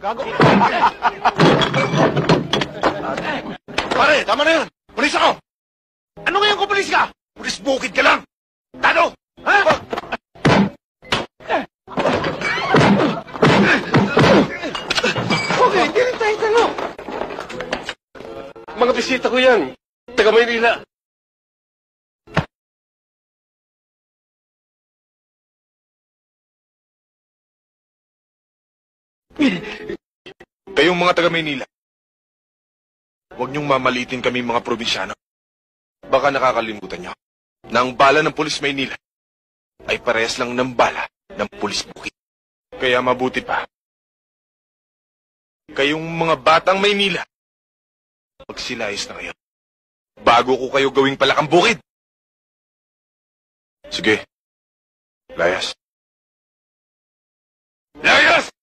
Gago. Pare, tama na yun. Pulis ako. Ano ngayon kung pulis ka? Pulis bukid ka lang. Tado! Ha? Okay, hindi rin tayo tanong. Mga bisita ko yan. Taga Maynila. Kayong mga taga Maynila, huwag niyong mamalitin kami mga probinsyano. Baka nakakalimutan niyo na ang bala ng pulis Maynila ay parehas lang ng bala ng pulis bukid. Kaya mabuti pa, kayong mga batang Maynila, magsilayas na kayo bago ko kayo gawing palakang bukid. Sige, layas. Layas!